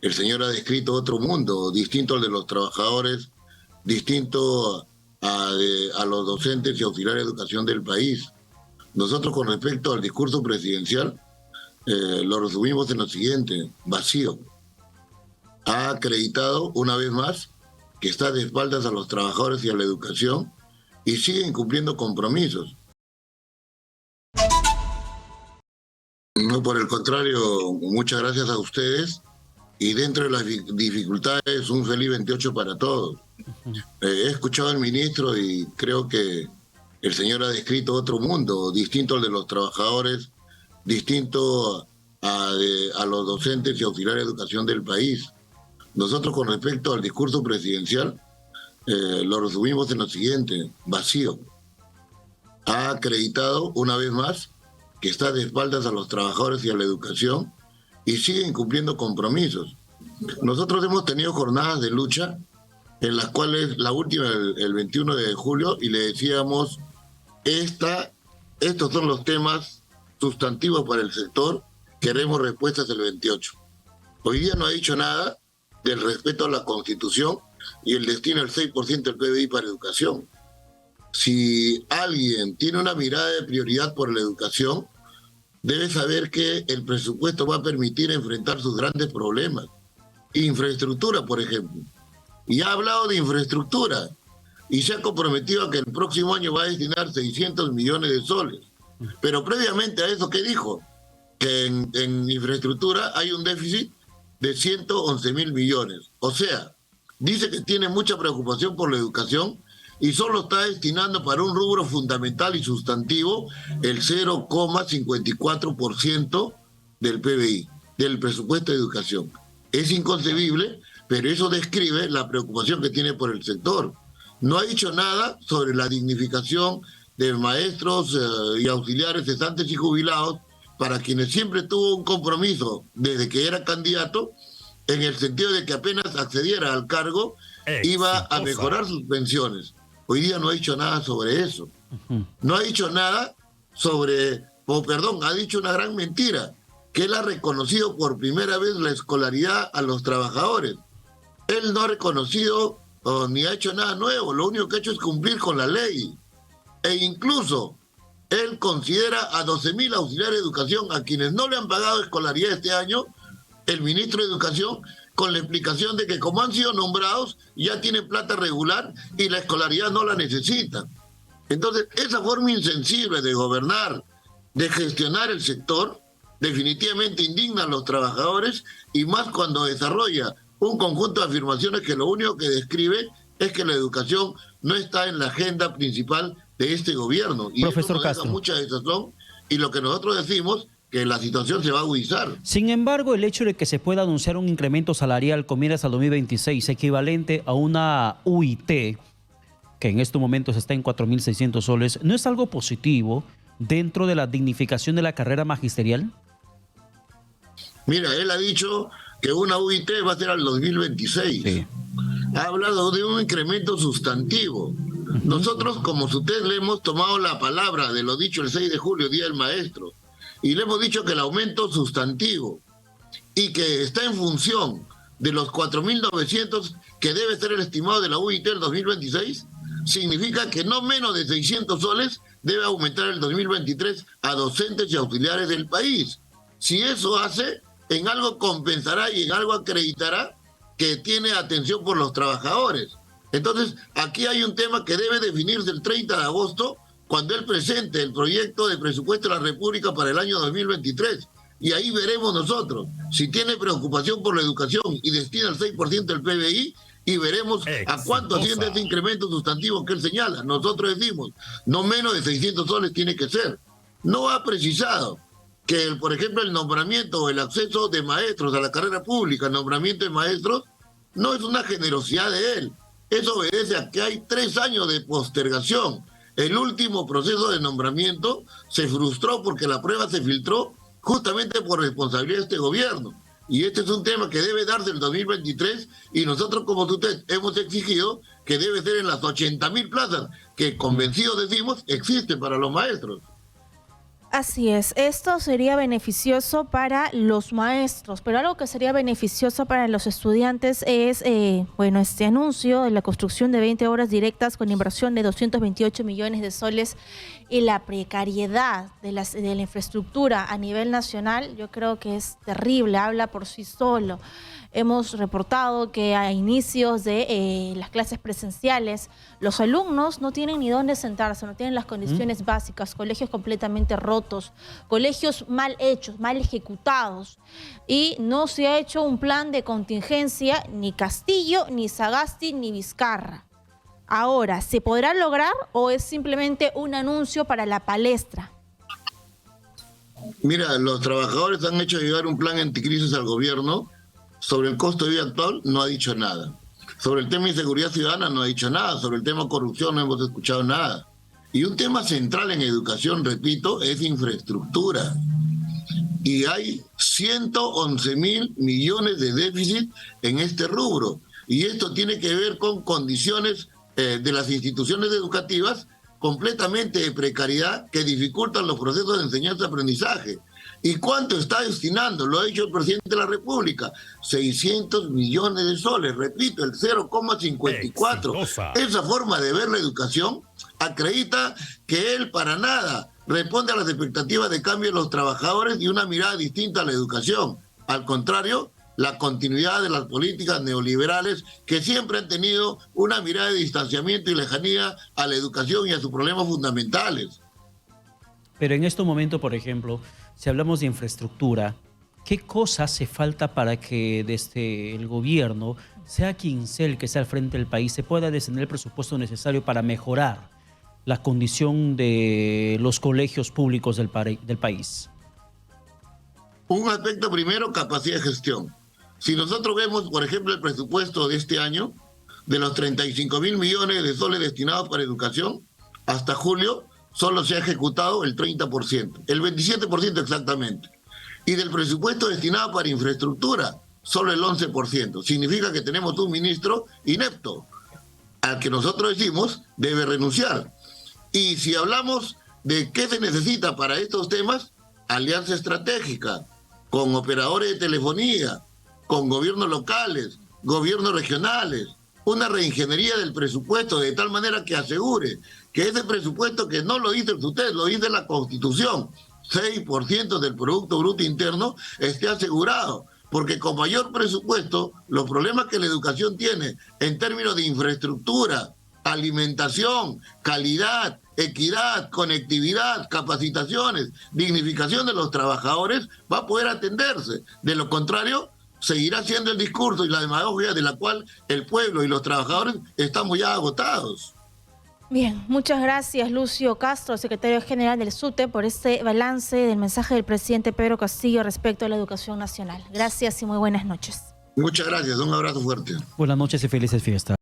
el señor ha descrito otro mundo, distinto al de los trabajadores, distinto a los docentes y auxiliares de educación del país. Nosotros, con respecto al discurso presidencial, lo resumimos en lo siguiente: vacío. Ha acreditado una vez más que está de espaldas a los trabajadores y a la educación y sigue incumpliendo compromisos. No, por el contrario, muchas gracias a ustedes, y dentro de las dificultades, un feliz 28 para todos. He escuchado al ministro y creo que el señor ha descrito otro mundo, distinto al de los trabajadores, distinto a los docentes y auxiliares de educación del país. Nosotros, con respecto al discurso presidencial, lo resumimos en lo siguiente: vacío. Ha acreditado una vez más que está de espaldas a los trabajadores y a la educación y sigue incumpliendo compromisos. Nosotros hemos tenido jornadas de lucha, en las cuales la última el 21 de julio, y le decíamos, estos son los temas sustantivos para el sector, queremos respuestas el 28. Hoy día no ha dicho nada del respeto a la Constitución y el destino del 6% del PBI para educación. Si alguien tiene una mirada de prioridad por la educación, debe saber que el presupuesto va a permitir enfrentar sus grandes problemas. Infraestructura, por ejemplo. Y ha hablado de infraestructura y se ha comprometido a que el próximo año va a destinar 600 millones de soles. Pero previamente a eso, ¿qué dijo? Que en infraestructura hay un déficit de 111.000 millones. O sea, dice que tiene mucha preocupación por la educación y solo está destinando para un rubro fundamental y sustantivo el 0,54% del PBI, del presupuesto de educación. Es inconcebible, pero eso describe la preocupación que tiene por el sector. No ha dicho nada sobre la dignificación de maestros y auxiliares cesantes y jubilados, para quienes siempre tuvo un compromiso desde que era candidato, en el sentido de que apenas accediera al cargo, iba a mejorar sus pensiones. Hoy día no ha dicho nada sobre eso. No ha dicho nada sobre, ha dicho una gran mentira, que él ha reconocido por primera vez la escolaridad a los trabajadores. Él no ha reconocido ni ha hecho nada nuevo, lo único que ha hecho es cumplir con la ley. E incluso él considera a 12.000 auxiliares de educación a quienes no le han pagado escolaridad este año, el ministro de Educación, con la explicación de que como han sido nombrados, ya tienen plata regular y la escolaridad no la necesitan. Entonces, esa forma insensible de gobernar, de gestionar el sector, definitivamente indigna a los trabajadores, y más cuando desarrolla un conjunto de afirmaciones que lo único que describe es que la educación no está en la agenda principal de este gobierno. Y Profesor eso nos Castro, deja mucha desazón, y lo que nosotros decimos, que la situación se va a agudizar. sin embargo, el hecho de que se pueda anunciar un incremento salarial con miras al 2026 equivalente a una UIT, que en estos momentos está en 4.600 soles, ¿no es algo positivo dentro de la dignificación de la carrera magisterial? Mira, él ha dicho que una UIT va a ser al 2026. Sí. Ha hablado de un incremento sustantivo. Nosotros, como usted, le hemos tomado la palabra de lo dicho el 6 de julio, Día del Maestro, y le hemos dicho que el aumento sustantivo y que está en función de los 4.900 que debe ser el estimado de la UIT el 2026, significa que no menos de 600 soles debe aumentar el 2023 a docentes y auxiliares del país. Si eso hace, en algo compensará y en algo acreditará que tiene atención por los trabajadores. Entonces, aquí hay un tema que debe definirse el 30 de agosto, cuando él presente el proyecto de presupuesto de la República para el año 2023. Y ahí veremos nosotros si tiene preocupación por la educación y destina el 6% del PBI, y veremos a cuánto asciende ese incremento sustantivo que él señala. Nosotros decimos, no menos de 600 soles tiene que ser. No ha precisado que, por ejemplo, el nombramiento o el acceso de maestros a la carrera pública, el nombramiento de maestros, no es una generosidad de él. Eso obedece a que hay 3 años de postergación. El último proceso de nombramiento se frustró porque la prueba se filtró justamente por responsabilidad de este gobierno. Y este es un tema que debe darse en el 2023, y nosotros, como usted, hemos exigido que debe ser en las 80.000 plazas que, convencidos decimos, existen para los maestros. Así es, esto sería beneficioso para los maestros, pero algo que sería beneficioso para los estudiantes es, bueno, este anuncio de la construcción de 20 horas directas con inversión de 228 millones de soles y la precariedad de la infraestructura a nivel nacional. Yo creo que es terrible, habla por sí solo. Hemos reportado que a inicios de las clases presenciales, los alumnos no tienen ni dónde sentarse, no tienen las condiciones básicas, colegios completamente rotos, colegios mal hechos, mal ejecutados, y no se ha hecho un plan de contingencia, ni Castillo, ni Sagasti, ni Vizcarra. Ahora, ¿se podrá lograr o es simplemente un anuncio para la palestra? Mira, los trabajadores han hecho llegar un plan anticrisis al gobierno. Sobre el costo de vida actual no ha dicho nada. Sobre el tema de inseguridad ciudadana no ha dicho nada. Sobre el tema corrupción no hemos escuchado nada. Y un tema central en educación, repito, es infraestructura. Y hay 111.000 millones de déficit en este rubro. Y esto tiene que ver con condiciones de las instituciones educativas completamente de precariedad que dificultan los procesos de enseñanza-aprendizaje. ¿Y cuánto está destinando? Lo ha dicho el presidente de la República, 600 millones de soles, repito, el 0,54. Esa forma de ver la educación acredita que él para nada responde a las expectativas de cambio de los trabajadores y una mirada distinta a la educación. Al contrario, la continuidad de las políticas neoliberales que siempre han tenido una mirada de distanciamiento y lejanía a la educación y a sus problemas fundamentales. Pero en este momento, por ejemplo, si hablamos de infraestructura, ¿qué cosa hace falta para que desde el gobierno, sea quien sea el que sea al frente del país, se pueda destinar el presupuesto necesario para mejorar la condición de los colegios públicos del país? Un aspecto primero, capacidad de gestión. Si nosotros vemos, por ejemplo, el presupuesto de este año, de los 35.000 millones de soles destinados para educación, hasta julio solo se ha ejecutado el 30%, el 27% exactamente. Y del presupuesto destinado para infraestructura, solo el 11%. Significa que tenemos un ministro inepto, al que nosotros decimos debe renunciar. Y si hablamos de qué se necesita para estos temas, alianza estratégica con operadores de telefonía, con gobiernos locales, gobiernos regionales, una reingeniería del presupuesto de tal manera que asegure que ese presupuesto, que no lo dice usted, lo dice la Constitución, 6% del Producto Bruto Interno, esté asegurado. Porque con mayor presupuesto, los problemas que la educación tiene en términos de infraestructura, alimentación, calidad, equidad, conectividad, capacitaciones, dignificación de los trabajadores, va a poder atenderse. De lo contrario, seguirá siendo el discurso y la demagogia de la cual el pueblo y los trabajadores estamos ya agotados. Bien, muchas gracias Lucio Castro, secretario general del SUTE, por este balance del mensaje del presidente Pedro Castillo respecto a la educación nacional. Gracias y muy buenas noches. Muchas gracias, un abrazo fuerte. Buenas noches y felices fiestas.